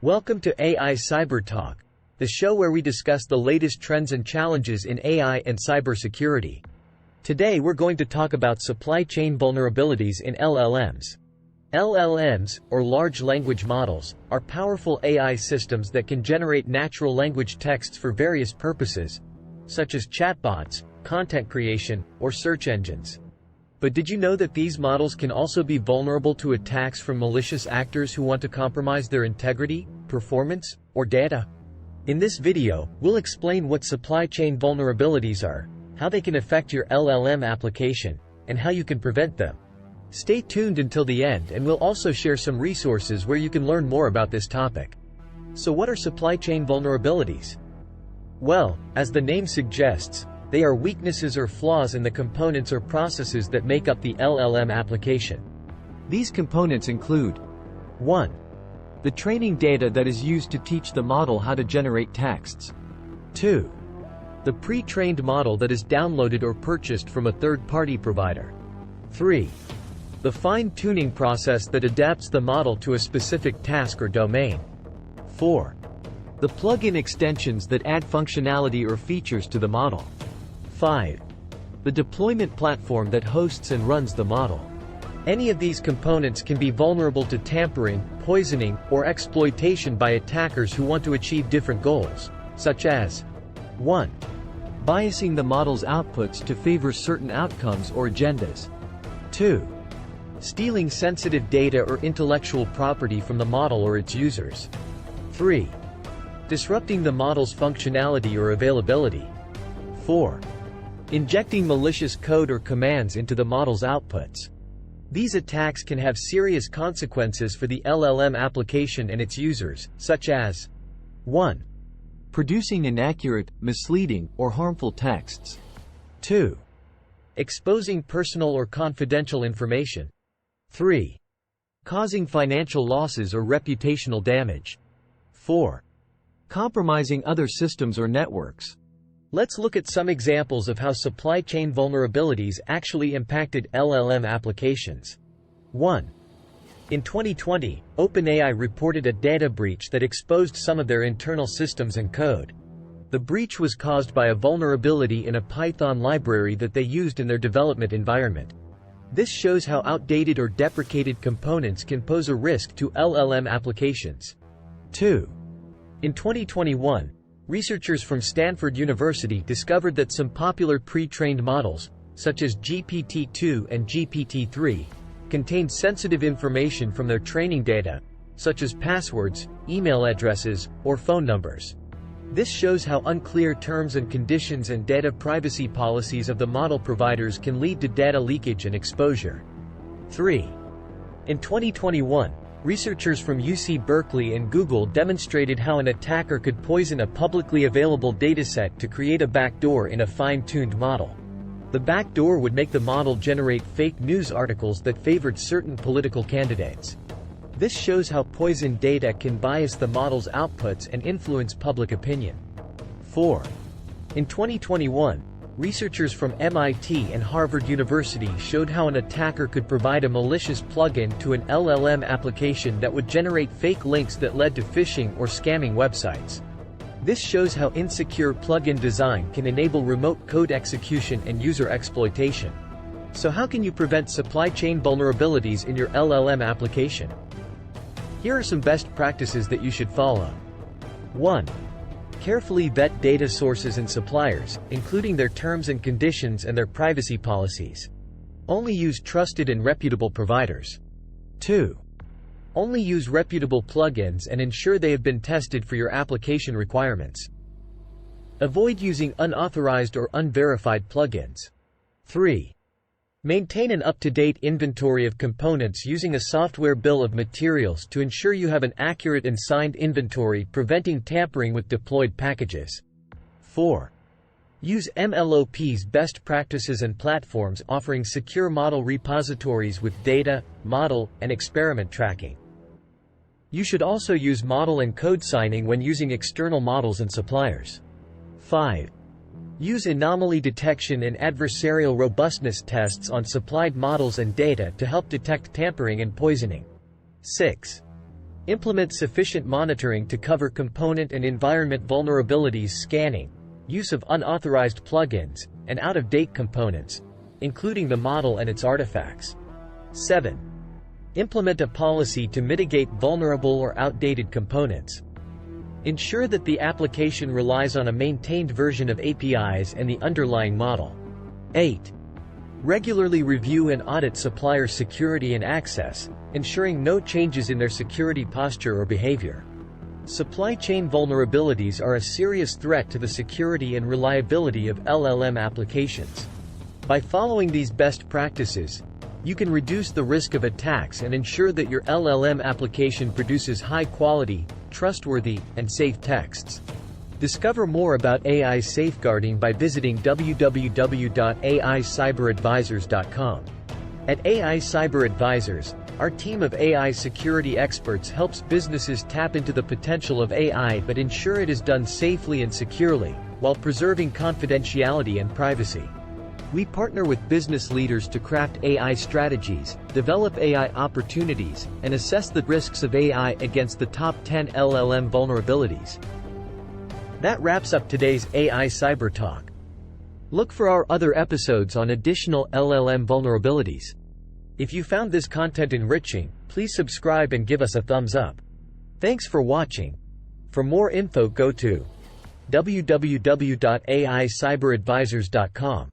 Welcome to AI CyberTalk, the show where we discuss the latest trends and challenges in AI and cybersecurity. Today we're going to talk about supply chain vulnerabilities in LLMs. LLMs, or large language models, are powerful AI systems that can generate natural language texts for various purposes, such as chatbots, content creation, or search engines. But did you know that these models can also be vulnerable to attacks from malicious actors who want to compromise their integrity, performance, or data? In this video, we'll explain what supply chain vulnerabilities are, how they can affect your LLM application, and how you can prevent them. Stay tuned until the end, and we'll also share some resources where you can learn more about this topic. So what are supply chain vulnerabilities? Well, as the name suggests, they are weaknesses or flaws in the components or processes that make up the LLM application. These components include 1. The training data that is used to teach the model how to generate texts. 2. The pre-trained model that is downloaded or purchased from a third-party provider. 3. The fine-tuning process that adapts the model to a specific task or domain. 4. The plug-in extensions that add functionality or features to the model. 5. The deployment platform that hosts and runs the model. Any of these components can be vulnerable to tampering, poisoning, or exploitation by attackers who want to achieve different goals, such as 1. Biasing the model's outputs to favor certain outcomes or agendas. 2. Stealing sensitive data or intellectual property from the model or its users. 3. Disrupting the model's functionality or availability. 4. Injecting malicious code or commands into the model's outputs. These attacks can have serious consequences for the LLM application and its users, such as 1. Producing inaccurate, misleading, or harmful texts. 2. Exposing personal or confidential information. 3. Causing financial losses or reputational damage. 4. Compromising other systems or networks. Let's look at some examples of how supply chain vulnerabilities actually impacted LLM applications. 1. In 2020, OpenAI reported a data breach that exposed some of their internal systems and code. The breach was caused by a vulnerability in a Python library that they used in their development environment. This shows how outdated or deprecated components can pose a risk to LLM applications. 2. In 2021, researchers from Stanford University discovered that some popular pre-trained models, such as GPT-2 and GPT-3, contained sensitive information from their training data, such as passwords, email addresses, or phone numbers. This shows how unclear terms and conditions and data privacy policies of the model providers can lead to data leakage and exposure. 3. In 2021, researchers from UC Berkeley and Google demonstrated how an attacker could poison a publicly available dataset to create a backdoor in a fine-tuned model. The backdoor would make the model generate fake news articles that favored certain political candidates. This shows how poisoned data can bias the model's outputs and influence public opinion. 4. In 2021, researchers from MIT and Harvard University showed how an attacker could provide a malicious plugin to an LLM application that would generate fake links that led to phishing or scamming websites. This shows how insecure plugin design can enable remote code execution and user exploitation. So how can you prevent supply chain vulnerabilities in your LLM application? Here are some best practices that you should follow. 1. Carefully vet data sources and suppliers, including their terms and conditions and their privacy policies. Only use trusted and reputable providers. 2. Only use reputable plugins and ensure they have been tested for your application requirements. Avoid using unauthorized or unverified plugins. 3. Maintain an up-to-date inventory of components using a software bill of materials to ensure you have an accurate and signed inventory, preventing tampering with deployed packages. 4. Use MLOP's best practices and platforms offering secure model repositories with data, model, and experiment tracking. You should also use model and code signing when using external models and suppliers. 5. Use anomaly detection and adversarial robustness tests on supplied models and data to help detect tampering and poisoning. 6. Implement sufficient monitoring to cover component and environment vulnerabilities scanning, use of unauthorized plugins, and out-of-date components, including the model and its artifacts. 7. Implement a policy to mitigate vulnerable or outdated components. Ensure that the application relies on a maintained version of APIs and the underlying model. 8. Regularly review and audit supplier security and access, ensuring no changes in their security posture or behavior. Supply chain vulnerabilities are a serious threat to the security and reliability of LLM applications. By following these best practices, you can reduce the risk of attacks and ensure that your LLM application produces high-quality, trustworthy, and safe texts. Discover more about AI safeguarding by visiting www.aicyberadvisors.com. At AI Cyber Advisors, our team of AI security experts helps businesses tap into the potential of AI but ensure it is done safely and securely, while preserving confidentiality and privacy. We partner with business leaders to craft AI strategies, develop AI opportunities, and assess the risks of AI against the top 10 LLM vulnerabilities. That wraps up today's AI Cyber Talk. Look for our other episodes on additional LLM vulnerabilities. If you found this content enriching, please subscribe and give us a thumbs up. Thanks for watching. For more info, go to www.aicyberadvisors.com.